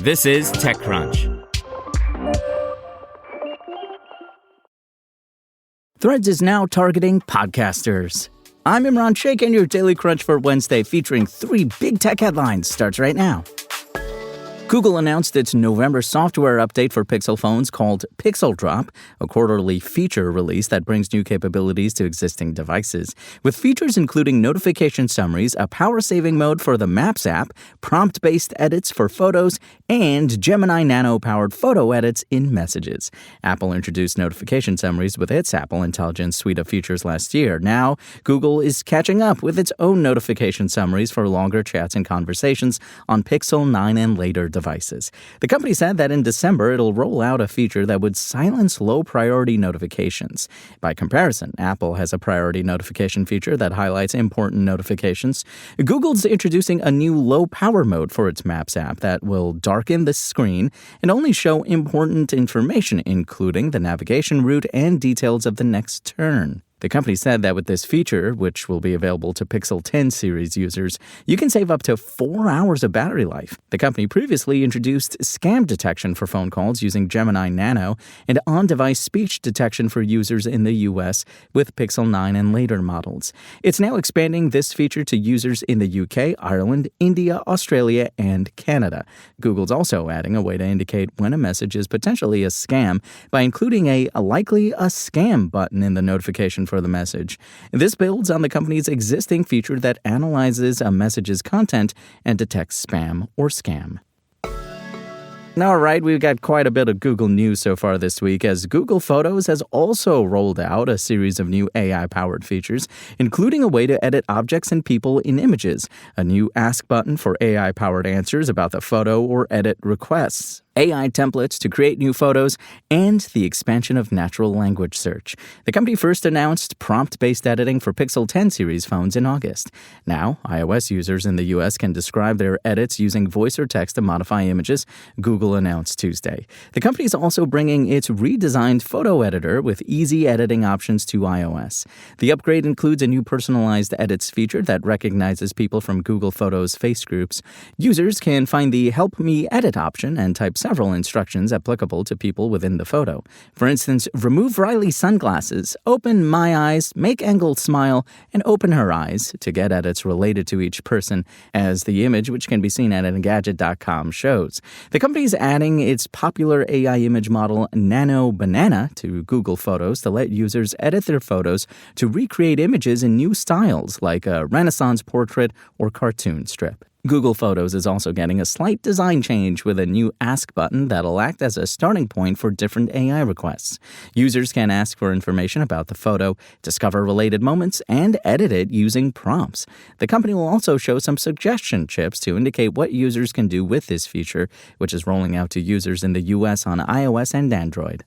This is TechCrunch. Threads is now targeting podcasters. I'm Imran Sheikh, and your Daily Crunch for Wednesday, featuring 3 big tech headlines, starts right now. Google announced its November software update for Pixel phones called Pixel Drop, a quarterly feature release that brings new capabilities to existing devices. With features including notification summaries, a power-saving mode for the Maps app, prompt-based edits for photos, and Gemini Nano-powered photo edits in Messages. Apple introduced notification summaries with its Apple Intelligence suite of features last year. Now, Google is catching up with its own notification summaries for longer chats and conversations on Pixel 9 and later devices. The company said that in December it'll roll out a feature that would silence low-priority notifications. By comparison, Apple has a priority notification feature that highlights important notifications. Google's introducing a new low-power mode for its Maps app that will darken the screen and only show important information, including the navigation route and details of the next turn. The company said that with this feature, which will be available to Pixel 10 series users, you can save up to 4 hours of battery life. The company previously introduced scam detection for phone calls using Gemini Nano and on-device speech detection for users in the U.S. with Pixel 9 and later models. It's now expanding this feature to users in the UK, Ireland, India, Australia, and Canada. Google's also adding a way to indicate when a message is potentially a scam by including a likely a scam button in the notification for the message. This builds on the company's existing feature that analyzes a message's content and detects spam or scam. All right, we've got quite a bit of Google news so far this week, as Google Photos has also rolled out a series of new AI-powered features, including a way to edit objects and people in images, a new Ask button for AI-powered answers about the photo or edit requests, AI templates to create new photos, and the expansion of natural language search. The company first announced prompt-based editing for Pixel 10 series phones in August. Now, iOS users in the U.S. can describe their edits using voice or text to modify images, Google announced Tuesday. The company is also bringing its redesigned photo editor with easy editing options to iOS. The upgrade includes a new personalized edits feature that recognizes people from Google Photos face groups. Users can find the Help Me Edit option and type several instructions applicable to people within the photo. For instance, remove Riley's sunglasses, open my eyes, make Engel smile, and open her eyes to get edits related to each person, as the image, which can be seen at Engadget.com, shows. The company is adding its popular AI image model Nano Banana to Google Photos to let users edit their photos to recreate images in new styles like a Renaissance portrait or cartoon strip. Google Photos is also getting a slight design change with a new Ask button that'll act as a starting point for different AI requests. Users can ask for information about the photo, discover related moments, and edit it using prompts. The company will also show some suggestion chips to indicate what users can do with this feature, which is rolling out to users in the U.S. on iOS and Android.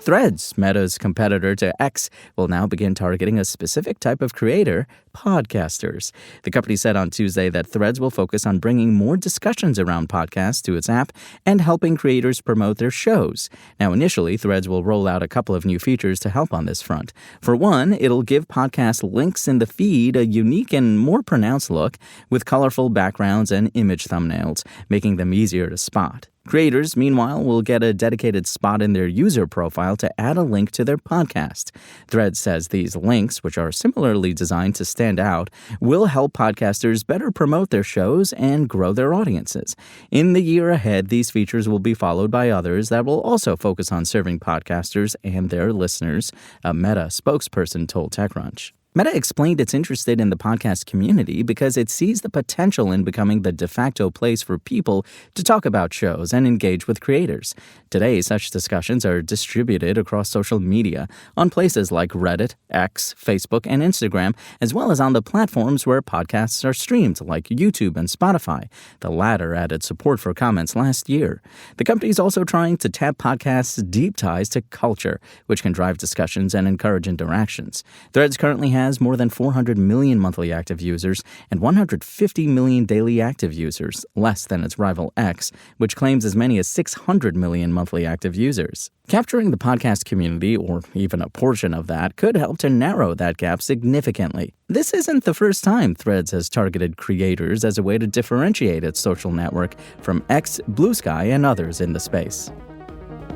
Threads, Meta's competitor to X, will now begin targeting a specific type of creator, podcasters. The company said on Tuesday that Threads will focus on bringing more discussions around podcasts to its app and helping creators promote their shows. Now, initially, Threads will roll out a couple of new features to help on this front. For one, it'll give podcast links in the feed a unique and more pronounced look with colorful backgrounds and image thumbnails, making them easier to spot. Creators, meanwhile, will get a dedicated spot in their user profile to add a link to their podcast. Threads says these links, which are similarly designed to stand out, will help podcasters better promote their shows and grow their audiences. In the year ahead, these features will be followed by others that will also focus on serving podcasters and their listeners, a Meta spokesperson told TechCrunch. Meta explained it's interested in the podcast community because it sees the potential in becoming the de facto place for people to talk about shows and engage with creators. Today, such discussions are distributed across social media on places like Reddit, X, Facebook, and Instagram, as well as on the platforms where podcasts are streamed like YouTube and Spotify. The latter added support for comments last year. The company is also trying to tap podcasts' deep ties to culture, which can drive discussions and encourage interactions. Threads currently has more than 400 million monthly active users and 150 million daily active users, less than its rival X, which claims as many as 600 million monthly active users. Capturing the podcast community, or even a portion of that, could help to narrow that gap significantly. This isn't the first time Threads has targeted creators as a way to differentiate its social network from X, Blue Sky, and others in the space.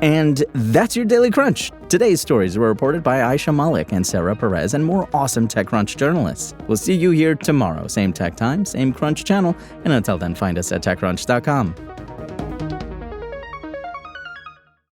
And that's your Daily Crunch. Today's stories were reported by Aisha Malik and Sarah Perez and more awesome TechCrunch journalists. We'll see you here tomorrow, same tech time, same Crunch channel, and until then, find us at TechCrunch.com.